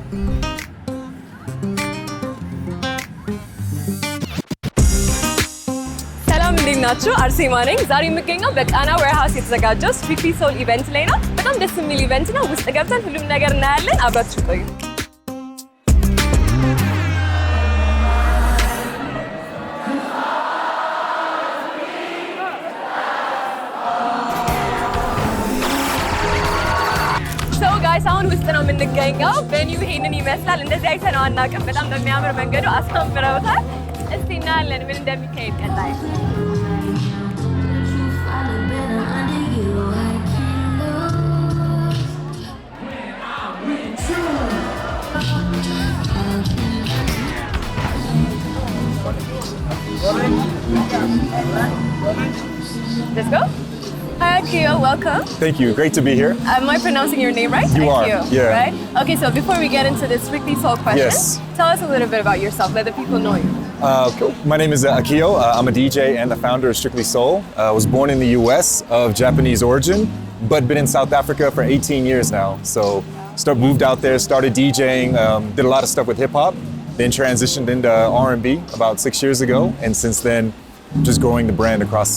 ሰላም እንዴት ናችሁ? አርሴማ ነኝ። ዛሬ የምገኘው በቃና ዌርሃውስ የተዘጋጀው ስትሪክትሊ ሶል ኢቨንት ላይ ነው። በጣም ደስ የሚል ኢቨንት ነው። ውስጥ ገብተን ሁሉም ነገር እናያለን። አብራችሁ ቆዩ። አሁን ውስጥ ነው የምንገኘው። ቬኒው ይሄንን ይመስላል። እንደዚህ አይተነው አናውቅም። በጣም በሚያምር መንገዱ አሳምረውታል። እስቲ እናያለን ምን እንደሚካሄድ ቀጣይ። Let's go. Hi Akio, welcome. Thank you. Great to be here. Am I pronouncing your name right? You Akio, are. Yeah. Right? Okay, so before we get into the strictly soul questions, tell us a little bit about yourself. Let the people know you. Cool. My name is Akio. I'm a DJ and the founder of Strictly Soul. I was born in the U.S. of Japanese origin, but been in South Africa for 18 years now. So moved out there, started DJing, did a lot of stuff with hip hop, then transitioned into R&B about 6 years ago, and since then, just growing the brand across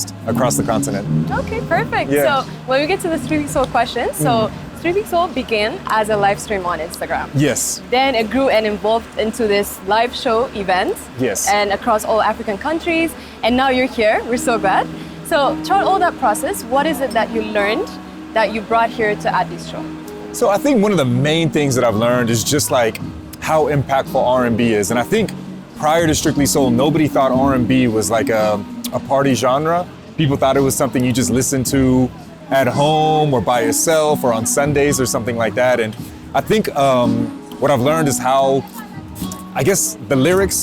the continent. Okay, perfect. Yeah. So when we get to the Strictly Soul questions, so Strictly Soul began as a live stream on Instagram. Yes. Then it grew and evolved into this live show event. Yes. And across all African countries. And now you're here. We're so glad. So throughout all that process, what is it that you learned that you brought here to Attendee show? So I think one of the main things that I've learned is just like how impactful R&B is. And I think prior to Strictly Soul, nobody thought R&B was like a party genre. People thought it was something you just listen to at home or by yourself or on Sundays or something like that. And I think what I've learned is how, I guess, the lyrics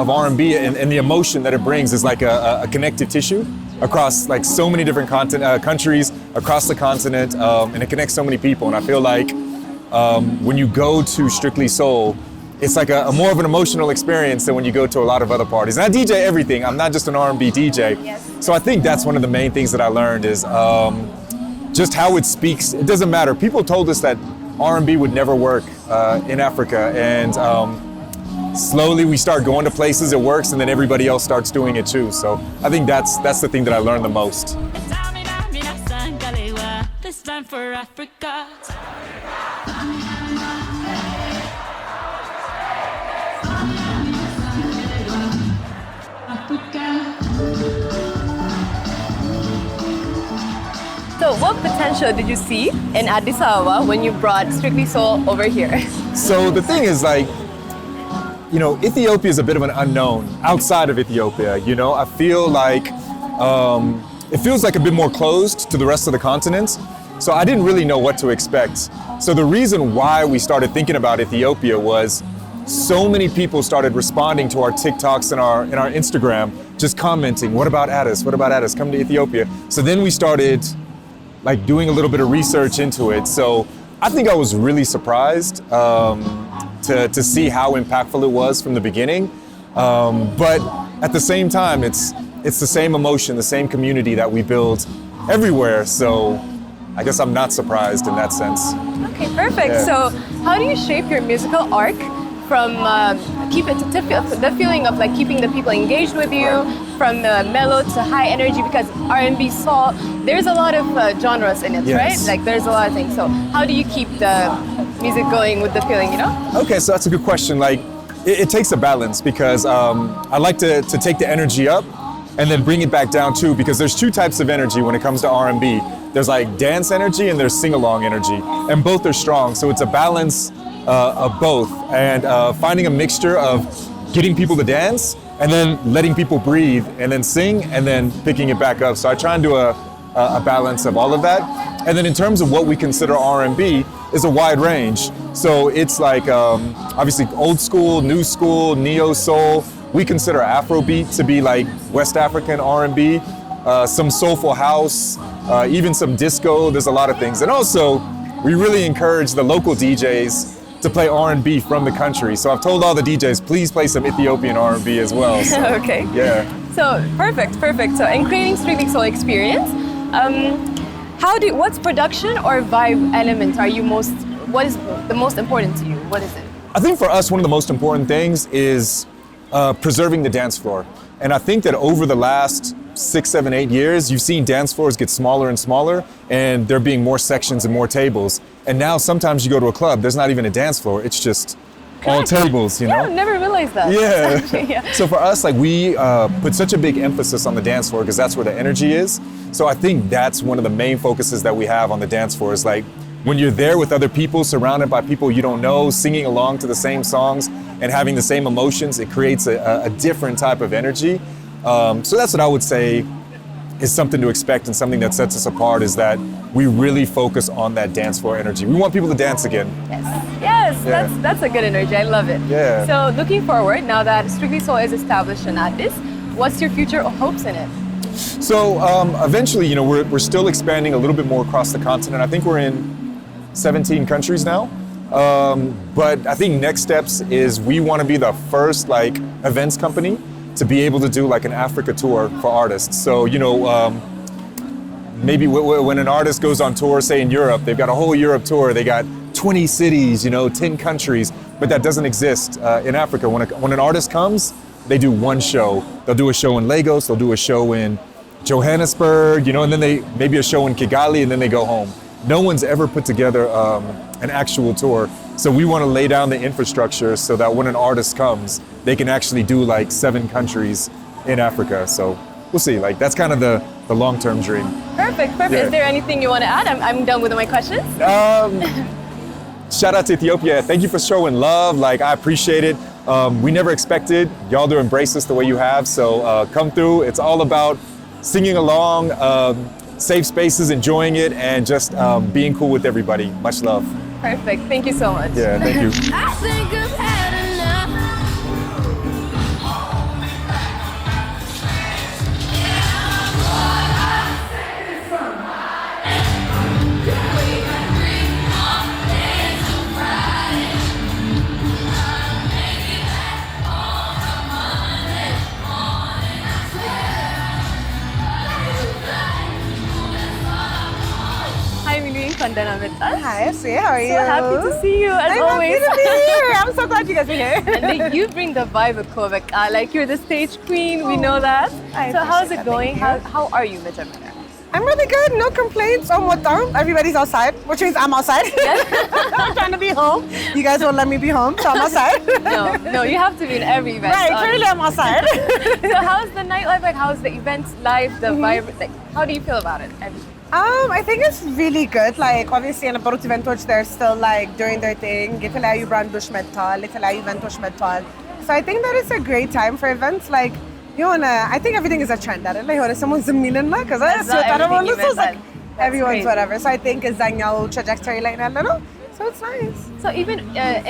of R&B and the emotion that it brings is like a connective tissue across like so many different countries across the continent, and it connects so many people. And I feel like when you go to Strictly Soul, it's like a more of an emotional experience than when you go to a lot of other parties. And I DJ everything. I'm not just an R&B DJ. Yes. So I think that's one of the main things that I learned is just how it speaks. It doesn't matter. People told us that R&B would never work in Africa. And slowly we start going to places, it works, and then everybody else starts doing it too. So I think that's the thing that I learned the most. This time for Africa. So what potential did you see in Addis Ababa when you brought Strictly Soul over here? So the thing is like, you know, Ethiopia is a bit of an unknown outside of Ethiopia. You know, I feel like it feels like a bit more closed to the rest of the continent. So I didn't really know what to expect. So the reason why we started thinking about Ethiopia was so many people started responding to our TikToks and our Instagram, just commenting, what about Addis? What about Addis? Come to Ethiopia. So then we started like doing a little bit of research into it. So I think I was really surprised to see how impactful it was from the beginning. But at the same time, it's the same emotion, the same community that we build everywhere. So I guess I'm not surprised in that sense. Okay, perfect. Yeah. So how do you shape your musical arc from keep it to the feeling of like keeping the people engaged with you, from mellow to high energy, because R&B soul, there's a lot of genres in it, Yes. right? Like there's a lot of things. So how do you keep the music going with the feeling, you know? Okay, so that's a good question. Like it takes a balance because I like to take the energy up and then bring it back down too, because there's two types of energy when it comes to R&B. There's like dance energy and there's sing-along energy, and both are strong. So it's a balance of both, and finding a mixture of getting people to dance and then letting people breathe and then sing and then picking it back up. So I try and do a balance of all of that. And then in terms of what we consider R&B is a wide range. So it's like obviously old school, new school, neo soul. We consider Afrobeat to be like West African R&B, some soulful house, even some disco. There's a lot of things. And also we really encourage the local DJs to play R&B from the country. So I've told all the DJs, please play some Ethiopian R&B as well. So, Okay. Yeah. So perfect. So in creating Strictly Soul experience, what's production or vibe element what is the most important to you? What is it? I think for us, one of the most important things is preserving the dance floor. And I think that over the last 6, 7, 8 years, you've seen dance floors get smaller and smaller, and there being more sections and more tables. And now sometimes you go to a club, there's not even a dance floor, it's just all tables, you know? Yeah, I've never realized that. Yeah. Actually, yeah. So for us, like we put such a big emphasis on the dance floor because that's where the energy is. So I think that's one of the main focuses that we have on the dance floor is like when you're there with other people, surrounded by people you don't know, singing along to the same songs and having the same emotions, it creates a different type of energy. So that's what I would say is something to expect and something that sets us apart is that we really focus on that dance floor energy. We want people to dance again. Yes, Yeah. that's a good energy. I love it. Yeah. So looking forward, now that Strictly Soul is established in Addis, what's your future hopes in it? So eventually, you know, we're still expanding a little bit more across the continent. I think we're in 17 countries now. But I think next steps is we want to be the first like events company to be able to do like an Africa tour for artists. So, you know, maybe when an artist goes on tour, say in Europe, they've got a whole Europe tour, they got 20 cities, you know, 10 countries, but that doesn't exist in Africa. When an artist comes, they do one show. They'll do a show in Lagos, they'll do a show in Johannesburg, you know, and then maybe a show in Kigali, and then they go home. No one's ever put together an actual tour. So we want to lay down the infrastructure so that when an artist comes, they can actually do like 7 countries in Africa. So we'll see, like that's kind of the long-term dream. Perfect. Yeah. Is there anything you want to add? I'm done with my questions. Shout out to Ethiopia. Thank you for showing love. Like I appreciate it. We never expected y'all to embrace us the way you have. So come through. It's all about singing along, safe spaces, enjoying it, and just being cool with everybody. Much love. Perfect. Thank you so much. Yeah, thank you. I think I've had enough. Hi, Millie. Condana Metta. Hi, Essie, how are you? So happy to see you as I'm always. happy to be here. I'm so glad you guys are here. And then you bring the vibe of Koveka. Like you're the stage queen, we know that. I So how's appreciate it that, going? thank How are you, Majamina? I'm really good, no complaints. Everybody's outside, which means I'm outside. I'm trying to be home. You guys won't let me be home, so I'm outside. No, you have to be in every event. Right, clearly I'm outside. So how's the nightlife? Like how's the events life, the vibe? Like how do you feel about it? Everything. I think it's really good. Like, obviously, in a Barut eventoch, they're still like doing their thing. የተለያዩ ብራንዶች መጥተዋል፣ የተለያዩ ኢቨንቶች መጥተዋል. So I think that it's a great time for events. Like, I think everything is a trend. አይደለ? የሆነ ሰሞን ዝም ይልና ከዛ ሲወጣ ደግሞ ሁሉ ሰው like everyone's crazy. whatever. So I think እዛኛው trajectory ላይ ነው ያለነው. So it's nice. So even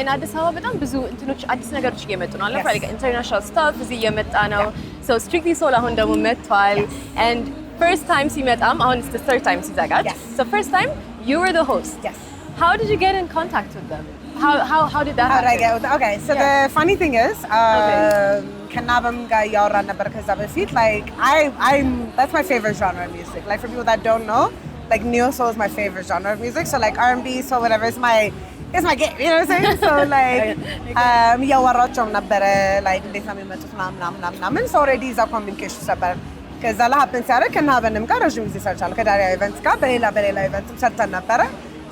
in አዲስ አበባ በጣም ብዙ እንትኖች አዲስ ነገሮች እየመጡ ነው። አለ like international stuff እዚህ እየመጣ ነው። So Strictly Soul አሁን ደግሞ መጥቷል. And first time ሲመጣም አሁን it's the third time ሲዘጋጅ. Yes. So first time you were the host. Yes. How did you get in contact with them? How did that How did I happen? get with it? Okay, so the funny thing is, ከናበም ጋር እያወራን ነበር ከዛ በፊት. Like, that's my favorite genre of music. Like, for people that don't know, like, neo soul is my favorite genre of music. So, like, R&B, soul, whatever, it's my game, you know what I'm saying? So, like, እያወራቸውም ነበረ, like, እንዴት ነው የሚመጡት ምናምን. So, already እዛ ኮሚኒኬሽን ነበር። ከዛ ሀፕን ሲያደርግ ከናበንም ጋር ረዥም ጊዜ ሰርቻለሁ። ከዳሪያ ኢቨንትስ ጋር በሌላ ኢቨንትም ሰርተን ነበረ.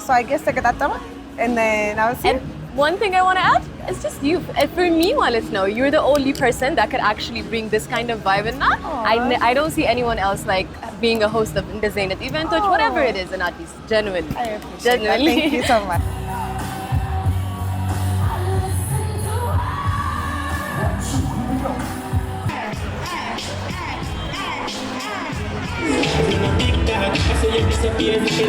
So, I guess ተገጣጠመ. And then I was here. And one thing I want to add, it's just you. For me, ማለት ነው, you're the only person that could actually bring this kind of vibe in that. I don't see anyone else like being a host of the Zeta event or whatever it is in Addis. Genuinely. I appreciate that. Thank you so much.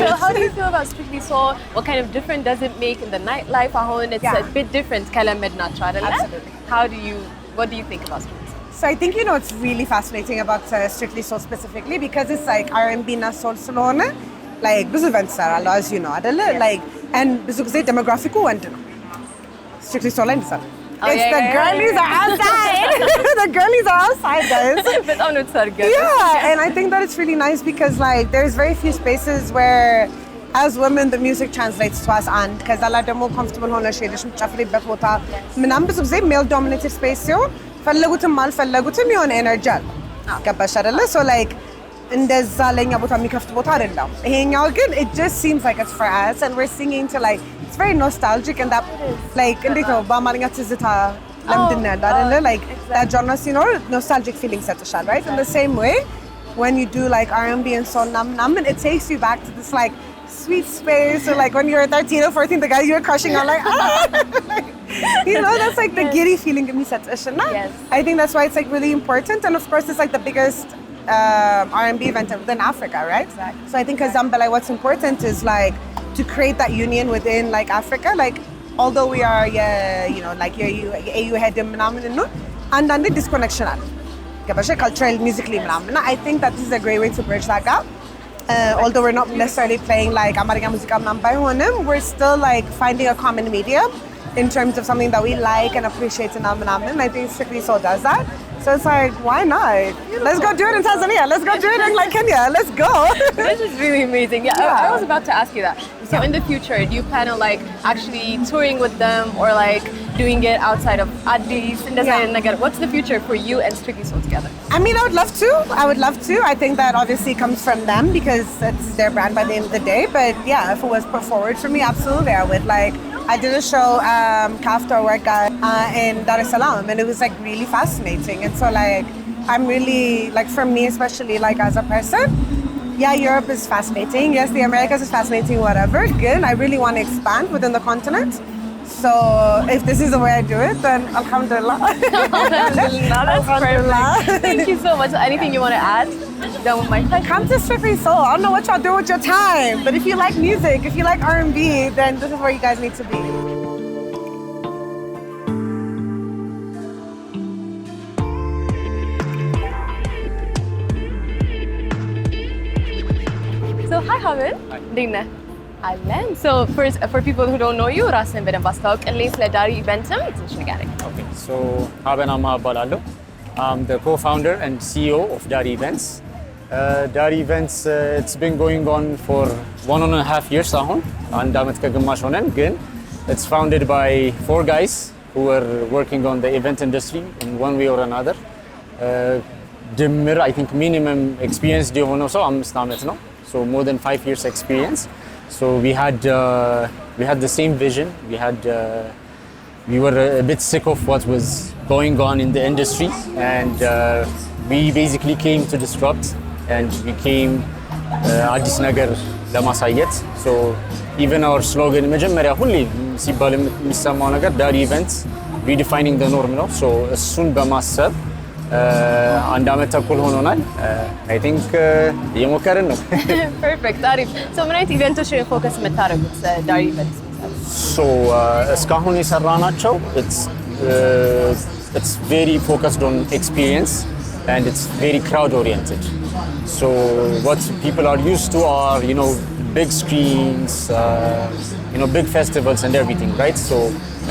So how do you feel about Strictly Soul? What kind of difference does it make in the nightlife? It's a bit different. Absolutely. What do you think about Strictly Soul? So I think, what's really fascinating about Strictly Soul specifically, because it's like R&B na soul ስለሆነ like ብዙ events ይሰራሉ, as you know, አይደለ? Like, and ብዙ ጊዜ demographic ወንድ ነው. Strictly Soul ላይ እንሰራ. The girlies are outside. The girlies are outside, guys. በጣም ነው ተሰርገ. Yeah, and I think that it's really nice because like there's very few spaces where as women the music translates to us and ከዛ ላይ ደግሞ comfortable ሆነሽ ሄደሽ የምትጨፍሪበት ቦታ ምናምን ብዙ ጊዜ male dominated space ሲሆን ፈለጉትም አልፈለጉትም የሆነ ኤነርጂ አለ ገባሽ አይደለ so like እንደዛ ለኛ ቦታ የሚከፍት ቦታ አይደለም ይሄኛው ግን it just seems like it's for us and we're singing to like it's very nostalgic and that like እንዴት ነው በአማርኛ ትዝታ ለምንድን ነው አይደለ like that genre ሲኖር nostalgic feeling ሰጥሻል right in the same way when you do like R&B and soul it takes you back to this like sweet space or like when you were 13 or 14 the guy you were crushing on like you know that's like the giddy feeling of me yes. I think that's why it's like really important and of course it's like the biggest R&B event within Africa right exactly. So I think Azambala what's important is like to create that union within like Africa like although we are you know like you head and the disconnection cultural musically I think that this is a great way to bridge that gap although we're not necessarily playing like Amarica music we're still like finding a common medium in terms of something that we like and appreciate and I think Strictly Soul does that so it's like why not let's go do it in Tanzania let's go do it in like Kenya let's go this is really amazing yeah. I was about to ask you that so in the future do you plan on like actually touring with them or like doing it outside of Addis what's the future for you and Strictly Soul together I mean I would love to I think that obviously comes from them because it's their brand by the end of the day but yeah if it was put forward for me absolutely I would like I did a show Kafta work in Dar es Salaam and it was like really fascinating and so like I'm really like for me especially like as a person yeah Europe is fascinating yes the Americas is fascinating whatever good I really want to expand within the continent so if this is the way I do it then alhamdulillah alhamdulillah that's perfect thank you so much anything you want to add done with my time come to Strictly Soul I don't know what y'all do with your time but if you like music if you like R&B then this is where you guys need to be so hi Hamid Dina Alan. So for people who don't know you, ራስን በደንብ አስተዋውቅልኝ ስለ ዳሪ ኢቨንትም ትንሽ ንገረኝ። Okay, so ሀበን አማ እባላለሁ. I'm the co-founder and CEO of Dari Events. Dari Events it's been going on for 1.5 years አሁን አንድ አመት ከግማሽ ሆነን ግን it's founded by 4 guys who were working on the event industry in one way or another. ድምር I think minimum experience የሆነው ሰው 5 አመት ነው. So more than 5 years experience. So we had the same vision. We were a bit sick of what was going on in the industry, and we basically came to disrupt, and we came አዲስ ነገር ለማሳየት. So even our slogan መጀመሪያ ሁሌ ሲባል የሚሰማው ነገር ዳሪ ኢቨንት redefining the norm ነው. So እሱን በማሰብ አንድ አመት ተኩል ሆኖናል I think እየሞከርን ነው perfect አሪፍ so ምን አይነት ኢቨንቶች ፎከስ የምታደርጉት ዳሪ ኢቨንት so እስካሁን የሰራናቸው it's very focused on experience and it's very crowd oriented so what people are used to are you know big screens you know big festivals and everything right so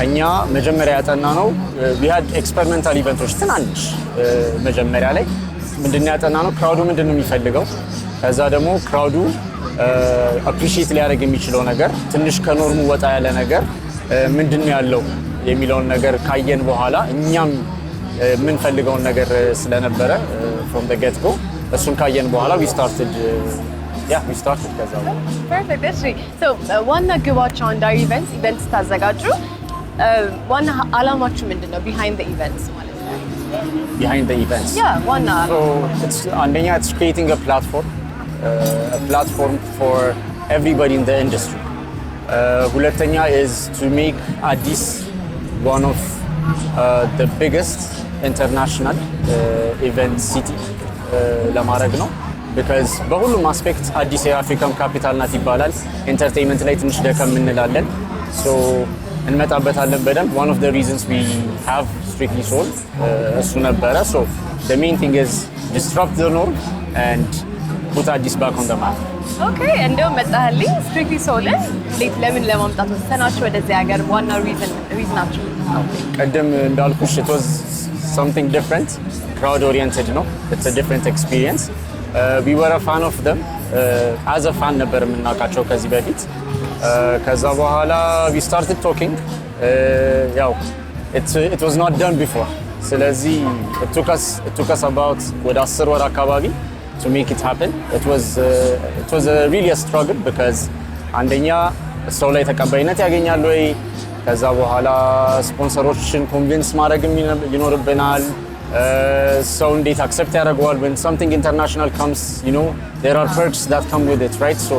እኛ መጀመሪያ ያጠናነው we had experimental events ትናንሽ መጀመሪያ ላይ ምንድነው ያጠናነው ክራውዱ ምንድነው የሚፈልገው ከዛ ደግሞ ክራውዱ appreciate ሊያደርግ የሚችለው ነገር ትንሽ ከኖርሙ ወጣ ያለ ነገር ምንድነው ያለው የሚለውን ነገር ካየን በኋላ እኛም ምን ፈልገውን ነገር ስለነበረ from the get go እሱን ካየን በኋላ we started ከዛ perfect actually so ዋና ግባችሁ on ዳሪ events ታዘጋጁ ዋና አላማችሁ ምንድነው behind the events ማለት ነው behind the events yeah ዋና so it's creating a platform for everybody in the industry ሁለተኛ is to make Addis one of the biggest international event city ለማድረግ ነው because በሁሉም አስፔክት አዲስ የአፍሪካን ካፒታል ናት ይባላል ኢንተርቴይንመንት ላይ ትንሽ ደከም እንላለን so እንመጣበታለን በደንብ one of the reasons we have Strictly Soul እሱ ነበረ so the main thing is disrupt the norm and put Addis back on the map okay እንደው መጣህልኝ Strictly Soul እንዴት ለምን ለማምጣት ወሰናችሁ ወደዚህ ሀገር ዋና reasonናችሁ ቀደም እንዳልኩሽ it was something different crowd oriented ነው it's a different experience we were a fan of them. As a fan ነበር የምናውቃቸው ከዚህ በፊት ከዛ በኋላ we started talking. ያው it was not done before. ስለዚህ it took us about ወደ 10 ወር አካባቢ to make it happen. It was really a struggle because አንደኛ ሰው ላይ ተቀባይነት ያገኛል ወይ ከዛ በኋላ ስፖንሰሮችን ኮንቪንስ ማድረግ ይኖርብናል ሰው እንዴት አክሰፕት ያደርገዋል when something international comes you know there are perks that come with it right so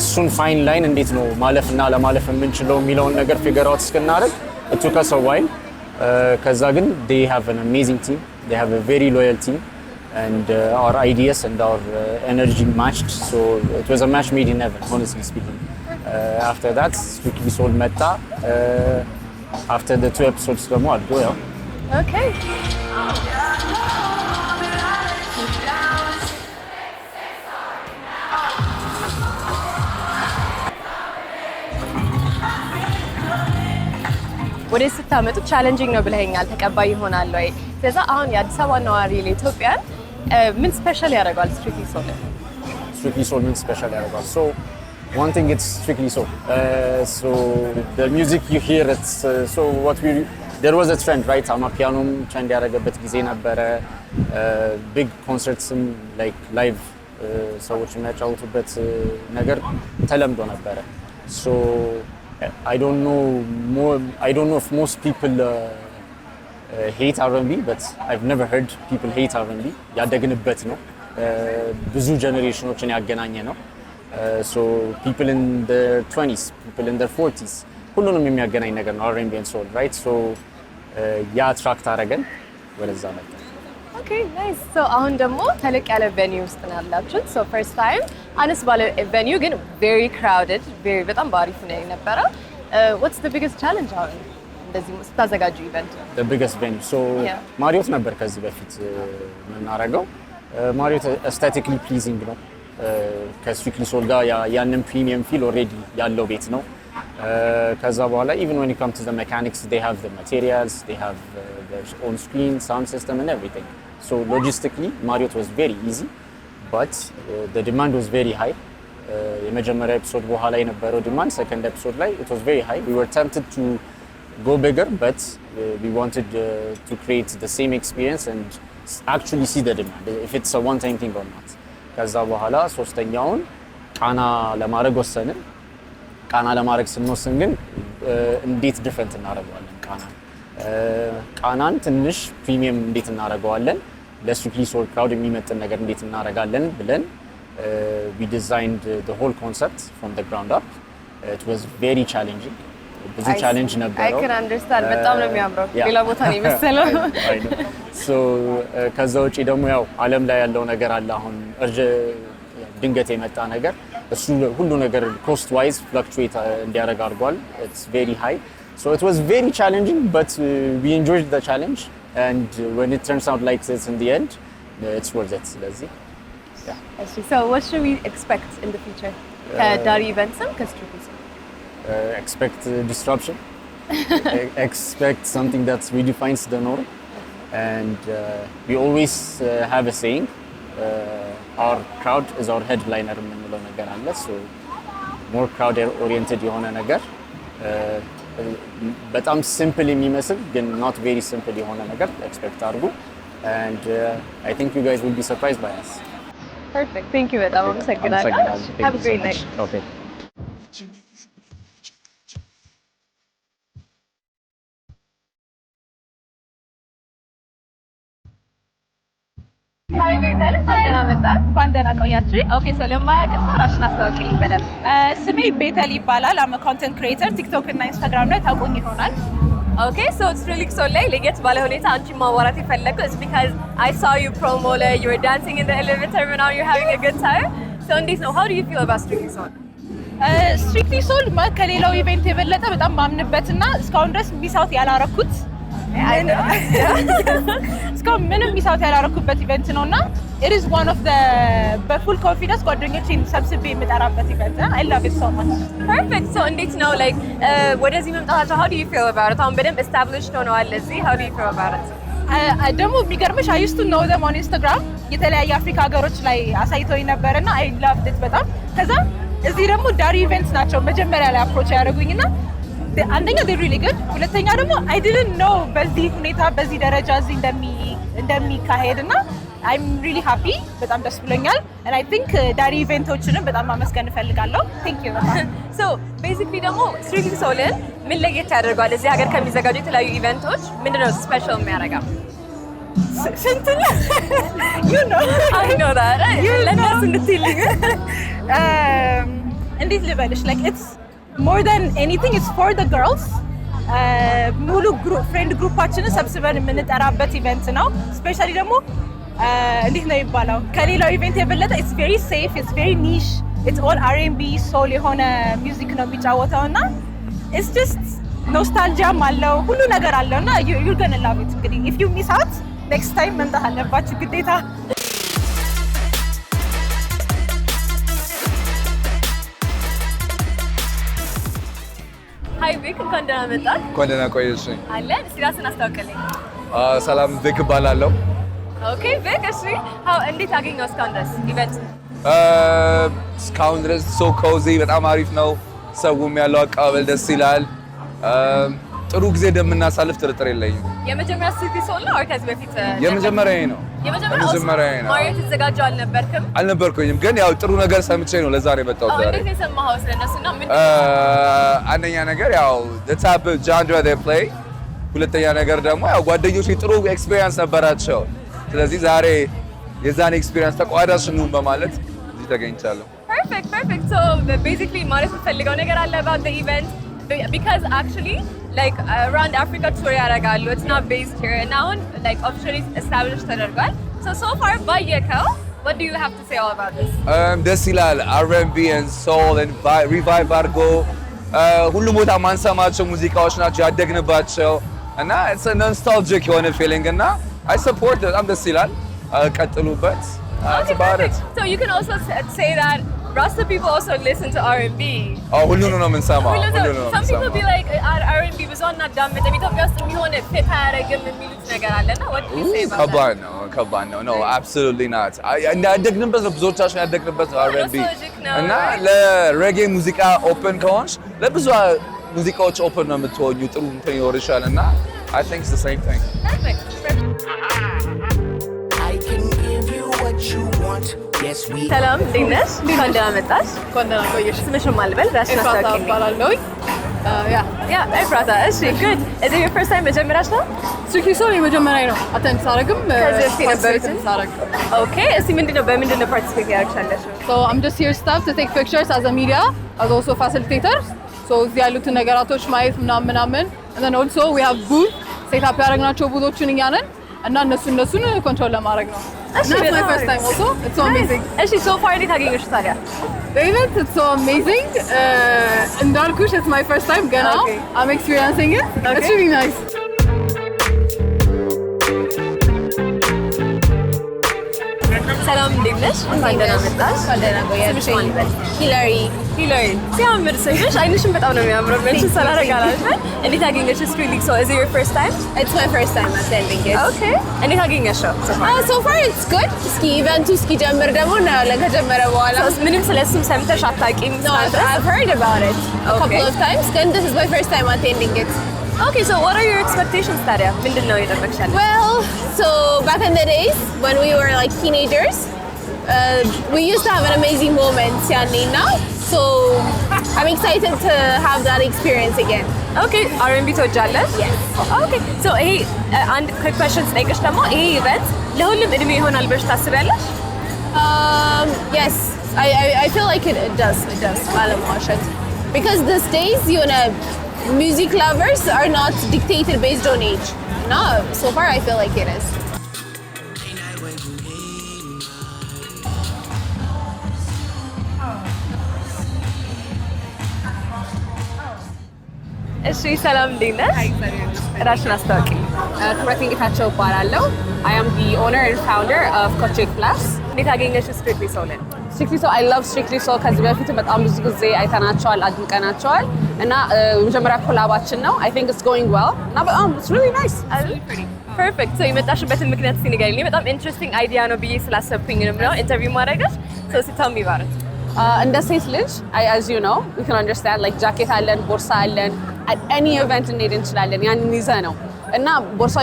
እሱን ፋይን ላይን እንዴት ነው ማለፍና ለማለፍ የምንችለው የሚለውን ነገር ፊገር አውት እስክናደርግ it took us a while ከዛ ግን they have an amazing team they have a very loyal team and our ideas and our energy matched so it was a match made in heaven honestly speaking after that Strictly Soul meta after the 2 episodes ደግሞ አድጎ ያው Okay. ወደ ስታመጡ ቻሌንጂንግ ነው ብለኸኛል ተቀባይ ይሆናል ወይ ስለዛ አሁን የአዲስ አበባ ነዋሪ ለኢትዮጵያን ምን ስፔሻል ያደርጋል Strictly Soul Strictly Soul ምን ስፔሻል ያደርጋል so one thing it's Strictly Soul so the music you hear it's so what we there was a trend right amapiano trend ያደረገበት ጊዜ ነበረ big concerts like live ሰዎች የሚያጫውቱበት ነገር ተለምዶ ነበረ so I don't know if most people hate R&B but I've never heard people hate R&B ያደግንበት ነው ብዙ ጀነሬሽኖችን ያገናኘ ነው so people in their 20s people in their 40s ሁሉንም የሚያገናኝ ነገር ነው R&B and soul right so ያ አትራክት አደረገን ወደዛ መጣ Okay nice so አሁን ደግሞ ተለቅ ያለ venue ውስጥ ነው ያላችሁት so first time አነስ ባለ venue ግን very crowded very በጣም ባሪፍ ነው የነበረው what's the biggest challenge አሁን እንደዚህ ስታዘጋጁ ኢቨንት the biggest venue so ማሪዮት ነበር ከዚህ በፊት የምናደርገው ማሪዮት aesthetically pleasing ነው ከስትሪክትሊ ሶል ጋር ያንን ፕሪሚየም ፊል ኦልሬዲ ያለው ቤት ነው ከዛ በኋላ even when it comes to the mechanics they have the materials they have their own screen sound system and everything so logistically Marriott was very easy but the demand was very high የመጀመሪያ ኤፒሶድ በኋላ የነበረው demand second episode ላይ it was very high we were tempted to go bigger but we wanted to create the same experience and actually see the demand if it's a one time thing or not ከዛ በኋላ ሶስተኛውን ቃና ለማድረግ ወሰንን ቃና ለማድረግ ስንወስን ግን እንዴት ዲፈረንት እናደርገዋለን ቃናን ትንሽ ፕሪሚየም እንዴት እናደርገዋለን ለስትሪክትሊ ሶል ክራውድ የሚመጥን ነገር እንዴት እናደርጋለን ብለን we designed the whole concept from the ground up it was very challenging ብዙ ቻሌንጅ ነበረው I can understand በጣም ነው የሚያምረው ሌላ ቦታ ነው የሚመስለው so ከዛ ውጪ ደግሞ ያው ዓለም ላይ ያለው ነገር አለ አሁን ድንገት የመጣ ነገር እሱ ሁሉ ነገር cost wise fluctuate እንዲያደርግ አድርጓል it's very high so it was very challenging but we enjoyed the challenge and when it turns out like this in the end it's worth it ስለዚህ so what should we expect in the future ከዳሪ ኢቨንትስም ከስትሪክትሊ expect disruption expect something that redefines the norm and we always have a saying our crowd is our headliner የምንለው ነገር አለ so more crowd oriented የሆነ ነገር በጣም simple የሚመስል ግን not very simple የሆነ ነገር expect አድርጉ and I think you guys will be surprised by us perfect thank you በጣም አመሰግናለሁ have a great night okay Hi, እንኳን ደህና ቆያችሁ። ኦኬ ሶ ለማያውቅ ራስሽን አስተዋውቂልኝ በደንብ። ስሜ ቤተል ይባላል። አም ኮንተንት ክሪኤተር ቲክቶክ እና ኢንስታግራም ላይ ታውቁኝ ይሆናል። ኦኬ ሶ Strictly Soul ላይ ለየት ባለ ሁኔታ አንቺን ማዋራት የፈለኩት is because I saw you promo ላይ you were dancing in the elevator and now you're having a good time. So እንዴት ነው how do you feel about Strictly Soul? Strictly Soul ከሌላው ኢቨንት የበለጠ በጣም ማምንበትና እስካሁን ድረስ ሚሳውት ያላረኩት እስካሁን ምንም ሚሳውት ያላረኩበት ኢቨንት ነውና it is one of the በፉል ኮንፊደንስ ጓደኞቼን ሰብስቤ የምጠራበት ኢቨንት ነው I love it so much perfect so እንዴት ነው like ወደዚህ መምጣታቸው how do you feel about it አሁን በደንብ established ሆነዋል እዚህ how do you feel about it ደግሞ የሚገርምሽ I used to know them on Instagram የተለያየ አፍሪካ ሀገሮች ላይ አሳይተውኝ ነበርና I loved it በጣም ከዛ እዚህ ደግሞ ዳሪ ኢቨንትስ ናቸው መጀመሪያ ላይ አፕሮች ያደረጉኝና አንደኛ they really good ሁለተኛ ደግሞ I didn't know በዚህ ሁኔታ በዚህ ደረጃ እዚህ እንደሚካሄድና I'm really happy በጣም ደስ ብሎኛል and I think ዳሪ ኢቨንቶችንም በጣም ማመስገን እፈልጋለሁ thank you so basically ደግሞ ስትሪክሊ ሶልን ምን ለየት ያደርጋል እዚህ ሀገር ከሚዘጋጁ የተለያዩ ኢቨንቶች ምንድነው ስፔሻል የሚያደርገው ስንትን you know I know that ለእነሱ እንድትይልኝ እንዴት ልበልሽ like it's more than anything it's for the girls ሙሉ ፍሬንድ ግሩፓችንን ሰብስበን የምንጠራበት ኢቨንት ነው ስፔሻሊ ደግሞ እንዴት ነው ይባላው ከሌላው ኢቨንት የበለጠ it's very safe it's very niche it's all R&B soul የሆነ ሚውዚክ ነው የሚጫወተውና it's just ኖስታልጂያም አለው ሁሉ ነገር አለውና you're gonna love it እንግዲህ if you miss out next time መምጣት አለባችሁ ግዴታ Hi Vic እንኳን ደህና መጣህ እንኳን ደህና ቆየሽ አለን እስኪ ራስን አስተዋውቅልኝ ሰላም ቪክ እባላለሁ ኦኬ ቪክ እሺ እንዴት አገኘው እስካሁን ድረስ ኢቨንት እስካሁን ድረስ ሶ ኮዚ በጣም አሪፍ ነው ሰውም ያለው አቀባበል ደስ ይላል ጥሩ ጊዜ እንደምናሳልፍ ጥርጥር የለኝም የመጀመሪያ ሲቲ ሶል ነው ከዚህ በፊት የመጀመሪያዬ ነው የመጀመሪያዬ ነው ማርኬት ተዘጋጀው አልነበርኩኝም ግን ያው ጥሩ ነገር ሰምቼ ነው ለዛሬ መጣሁት ዛሬ እንዴት ነው የሰማኸው ስለነሱና ምን አንደኛ ነገር ያው the type of genre they play ሁለተኛ ነገር ደግሞ ያው ጓደኞቼ ጥሩ ኤክስፒሪየንስ ነበራቸው ስለዚህ ዛሬ የዛን ኤክስፒሪየንስ ተቋዳሽ ነው በማለት እዚህ ተገኝቻለሁ perfect so basically ማለት የምፈልገው ነገር አለ about the event because actually like around Africa tour ያደርጋሉ it's not based here and now like officially established ተደርጓል so far ባየከው what do you have to say all about this ደስ ይላል R&B and soul and revive አድርጎ ሁሉም ቦታ ማንሰማቸው ሙዚቃዎች ናቸው ያደግንባቸው እና it's a nostalgic የሆነ feeling እና I support it በጣም ደስ ይላል ቀጥሉበት that's about it so you can also say that Rasta people also listen to R&B. ሁሉንም ነው የምንሰማው Some people be like R&B ብዙ አናዳምጥም ኢትዮጵያ ውስጥ የሚሆን ፊት አያደርግም የሚሉት ነገር አለና what do you say about that? ከባድ ነው no absolutely not ያደግንበት ነው ብዙዎቻችን ያደግንበት ነው R&B እና ለሬጌ ሙዚቃ ኦፕን ከሆንሽ ለብዙ ሙዚቃዎች ኦፕን ነው የምትሆኙ ጥሩ እንትን ይኖርሻል እና I think it's the same thing perfect I can give you what you want yes we ሰላም እንዴት ነሽ እንኳን ደህና መጣሽ እንኳን ደህና ቆየሽ ስምሽን ማን ልበል ራስሽን አስተዋውቂልኝ እባላለሁኝ ኤፍራታ እሺ good is it your first time መጀመሪያሽ ነው ስትሪክሊ ሶል የመጀመሪያዬ ነው አቴንድ ሳደርግም ከዚህ በፊት የነበሩትን ሳደርግ ኦኬ እስኪ በምንድነው ፓርቲሲፔት ያደርግሻለሽ so I'm just here staff to take pictures as a media as also facilitator so እዚህ ያሉትን ነገራቶች ማየት ምናምን and then also we have booth ሴት አፕ ያደረግናቸው ቡዞችን እኛ ነን እና እነሱን ኮንትሮል ለማድረግ ነው That's my first time also it's so amazing እሺ so far እንዴት አገኘሽ ታዲያ the event it's so amazing እንዳልኩሽ it's my first time ገና I'm experiencing it it's really nice ሰላም እንዴት ነሽ እንኳን ደህና መጣሽ ስምሽ ማን ይበል ሂለሪ ሲያምር ስምሽ አይንሽም በጣም ነው የሚያምረው ሜንሽን ሳላረጋላሽ እንዴት አገኘሽ ስትሪክሊ ሶል is it your first time It's my first time attending it. okay እንዴት አገኘሽው So far it's good. እስኪ ኢቨንቱ እስኪጀምር ደግሞ እናያለን ከጀመረ በኋላ ምንም ስለሱም ሰምተሽ አታውቂም No, I've heard about it a couple of times ግን this is my first time attending it. okay so what are your expectations ታዲያ ምንድነው የጠበቅሻል Well, so back in the days when we were like teenagers we used to have an amazing moments ያኔ now so I'm excited to have that experience again. okay R&B ትወጃለሽ Yes. okay so ይሄ አንድ quick question ስጠይቅሽ ደግሞ ይሄ ኢቨንት ለሁሉም እድሜ ይሆናል ብለሽ ታስቢያለሽ Yes, I feel like it does ባለማዋሸት because these days you know music lovers are not dictated based on age. No, so far I feel like it is. እሺ ሰላም እንዴት ነሽ ራስሽን አስተዋውቂኝ Curating the R&B I am the owner and founder of Kochik Plus እንዴት አገኘሽ ስትሪክሊ ሶልን Strictly Soul, I love Strictly Soul ከዚህ በፊት በጣም ብዙ ጊዜ አይተናቸዋል አድንቀናቸዋል እና መጀመሪያ ኮላባችን ነው I think it's going well እና በጣም it's really nice perfect so የመጣሽበትን ምክንያት እስኪ ንገሪኝ በጣም interesting idea ነው ብዬ ስላሰብኩኝ ነው ኢንተርቪው ማድረግሽ so tell me about it እንደ ሴት ልጅ as you know we can understand like ጃኬት አለን ቦርሳ አለን at any event እንሄድ እንችላለን ያንን ይዘ ነው እና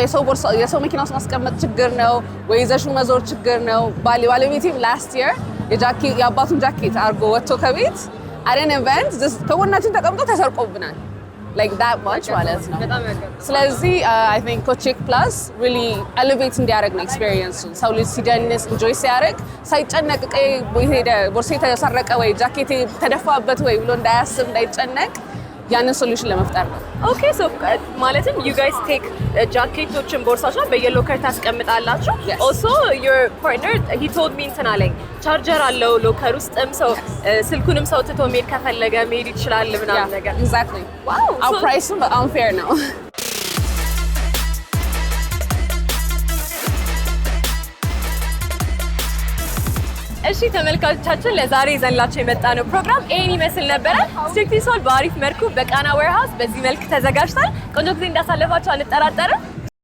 የሰው መኪና ውስጥ ማስቀመጥ ችግር ነው ወይ ይዘሹ መዞር ችግር ነው ባለቤቴም last year የአባቱን ጃኬት አርጎ ወጥቶ ከቤት at an event ከጎናችን ተቀምጦ ተሰርቆብናል like that much ማለት ነው ስለዚህ I think Kochik Plus really elevates እንዲያደርግ ነው experience ሰው ልጅ ሲደንስ enjoy ሲያደርግ ሳይጨነቅ ሄደ ቦርሴ ተሰረቀ ወይ ጃኬቴ ተደፋበት ወይ ብሎ እንዳያስብ እንዳይጨነቅ ያንን ሶሉሽን ለመፍጠር ነው ኦኬ ሶ ማለትም you guys take ጃኬቶችን ቦርሳችሁ በየሎከር ታስቀምጣላችሁ also your partner he told me እንትና ላይ ቻርጀር አለው ሎከር ውስጥም ሰው ስልኩንም ሰው ትቶ መሄድ ከፈለገ መሄድ ይችላል ምናምን ነገር exactly wow our price is unfair now እሺ ተመልካቾቻችን ለዛሬ ይዘንላችሁ የመጣነው ፕሮግራም ይሄን ይመስል ነበር Strictly Soul በአሪፍ መልኩ በቃና ዌርሃውስ በዚህ መልክ ተዘጋጅቷል ቆንጆ ጊዜ እንዳሳለፋችሁ አንጠራጠርም